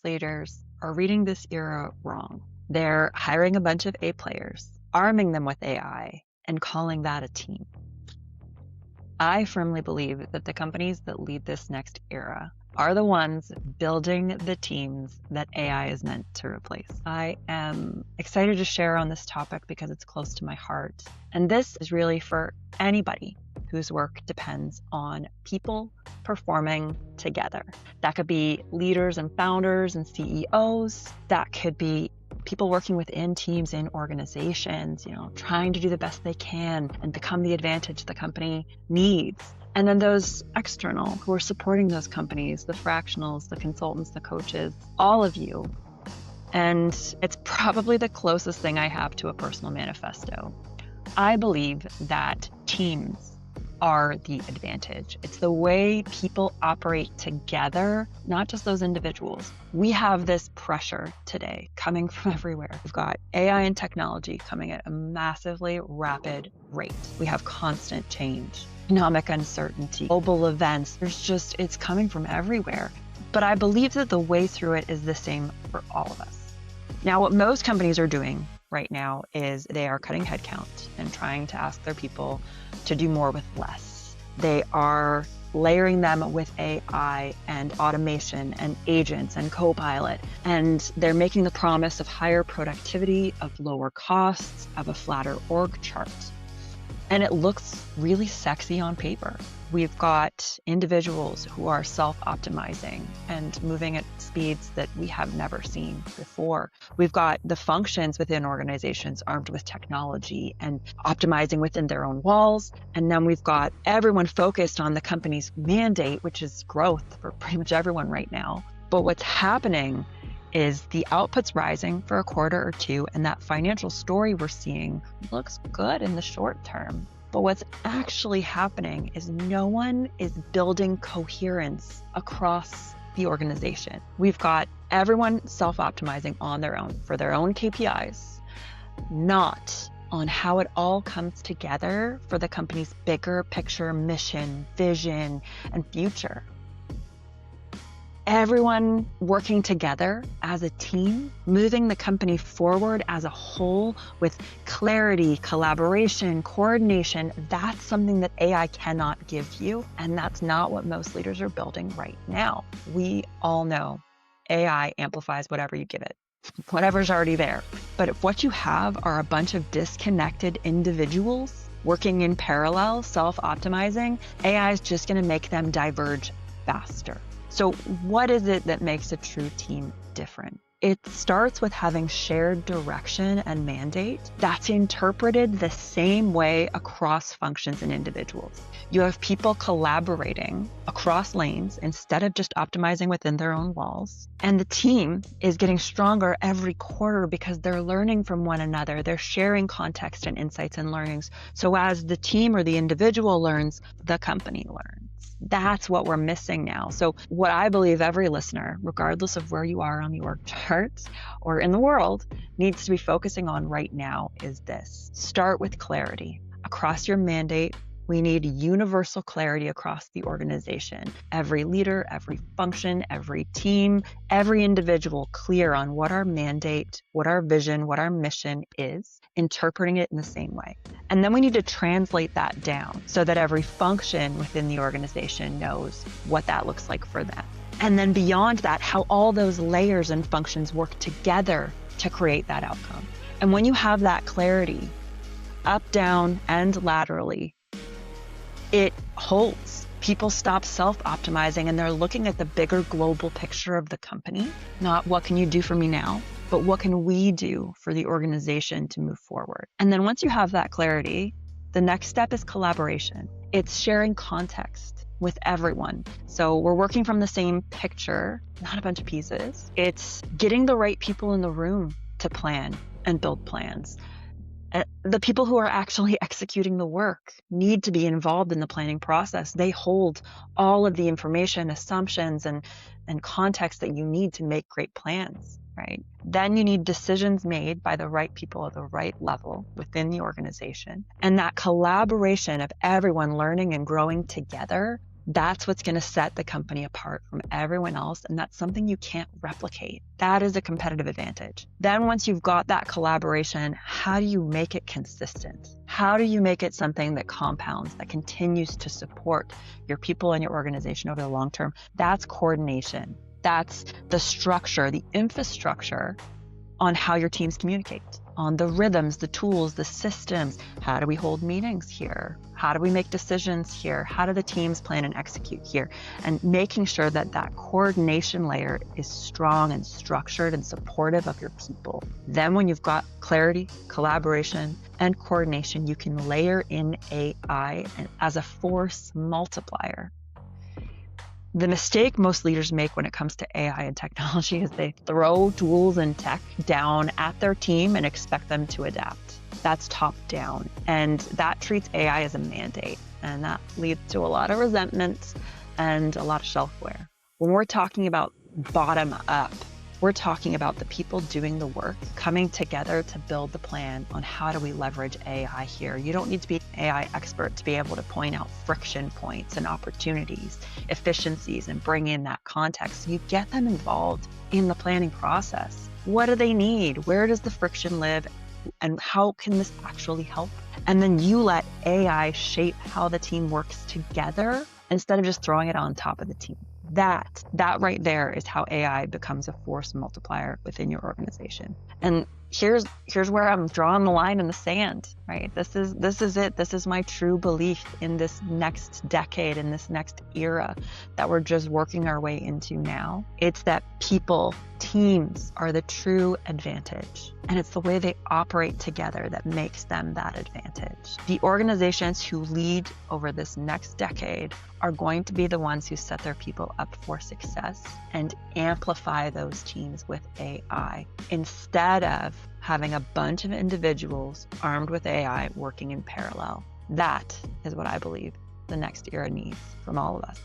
leaders are reading this era wrong. They're hiring a bunch of A players, arming them with AI, and calling that a team. I firmly believe that the companies that lead this next era are the ones building the teams that AI is meant to replace. I am excited to share on this topic because it's close to my heart. And this is really for anybody whose work depends on people performing together. That could be leaders and founders and CEOs. That could be people working within teams in organizations, trying to do the best they can and become the advantage the company needs. And then those external who are supporting those companies, the fractionals, the consultants, the coaches, all of you. And it's probably the closest thing I have to a personal manifesto. I believe that teams are the advantage. It's the way people operate together, not just those individuals. We have this pressure today coming from everywhere. We've got AI and technology coming at a massively rapid rate. We have constant change, economic uncertainty, global events. It's coming from everywhere. But I believe that the way through it is the same for all of us. Now, what most companies are doing right now is they are cutting headcount and trying to ask their people to do more with less. They are layering them with AI and automation and agents and Copilot, and they're making the promise of higher productivity, of lower costs, of a flatter org chart. And it looks really sexy on paper. We've got individuals who are self-optimizing and moving at speeds that we have never seen before. We've got the functions within organizations armed with technology and optimizing within their own walls. And then we've got everyone focused on the company's mandate, which is growth for pretty much everyone right now. But what's happening is the output's rising for a quarter or two, and that financial story we're seeing looks good in the short term. But what's actually happening is no one is building coherence across the organization. We've got everyone self-optimizing on their own for their own KPIs, not on how it all comes together for the company's bigger picture, mission, vision, and future. Everyone working together as a team, moving the company forward as a whole with clarity, collaboration, coordination, that's something that AI cannot give you. And that's not what most leaders are building right now. We all know AI amplifies whatever you give it, whatever's already there. But if what you have are a bunch of disconnected individuals working in parallel, self-optimizing, AI is just going to make them diverge faster. So what is it that makes a true team different? It starts with having shared direction and mandate that's interpreted the same way across functions and individuals. You have people collaborating across lanes instead of just optimizing within their own walls. And the team is getting stronger every quarter because they're learning from one another. They're sharing context and insights and learnings. So as the team or the individual learns, the company learns. That's what we're missing now. So what I believe every listener, regardless of where you are on the org charts or in the world, needs to be focusing on right now is this. Start with clarity. Across your mandate, we need universal clarity across the organization. Every leader, every function, every team, every individual clear on what our mandate, what our vision, what our mission is, interpreting it in the same way. And then we need to translate that down so that every function within the organization knows what that looks like for them. And then beyond that, how all those layers and functions work together to create that outcome. And when you have that clarity, up, down, and laterally, it holds. People stop self-optimizing and they're looking at the bigger global picture of the company, not what can you do for me now, but what can we do for the organization to move forward? And then once you have that clarity, the next step is collaboration. It's sharing context with everyone. So we're working from the same picture, not a bunch of pieces. It's getting the right people in the room to plan and build plans. The people who are actually executing the work need to be involved in the planning process. They hold all of the information, assumptions, and context that you need to make great plans, right? Then you need decisions made by the right people at the right level within the organization. And that collaboration of everyone learning and growing together That's what's going to set the company apart from everyone else. And that's something you can't replicate. That is a competitive advantage. Then once you've got that collaboration, how do you make it consistent? How do you make it something that compounds, that continues to support your people and your organization over the long term? That's coordination. That's the structure, the infrastructure on how your teams communicate, on the rhythms, the tools, the systems. How do we hold meetings here? How do we make decisions here? How do the teams plan and execute here? And making sure that that coordination layer is strong and structured and supportive of your people. Then when you've got clarity, collaboration, and coordination, you can layer in AI as a force multiplier. The mistake most leaders make when it comes to AI and technology is they throw tools and tech down at their team and expect them to adapt. That's top down, and that treats AI as a mandate, and that leads to a lot of resentment and a lot of shelfware. When we're talking about bottom up, we're talking about the people doing the work, coming together to build the plan on how do we leverage AI here. You don't need to be an AI expert to be able to point out friction points and opportunities, efficiencies, and bring in that context. You get them involved in the planning process. What do they need? Where does the friction live? And how can this actually help? And then you let AI shape how the team works together instead of just throwing it on top of the team. That right there is how AI becomes a force multiplier within your organization. And here's where I'm drawing the line in the sand, right? This is it. This is my true belief in this next decade, in this next era that we're just working our way into now. It's that people, teams are the true advantage. And it's the way they operate together that makes them that advantage. The organizations who lead over this next decade are going to be the ones who set their people up for success and amplify those teams with AI instead of having a bunch of individuals armed with AI working in parallel. That is what I believe the next era needs from all of us.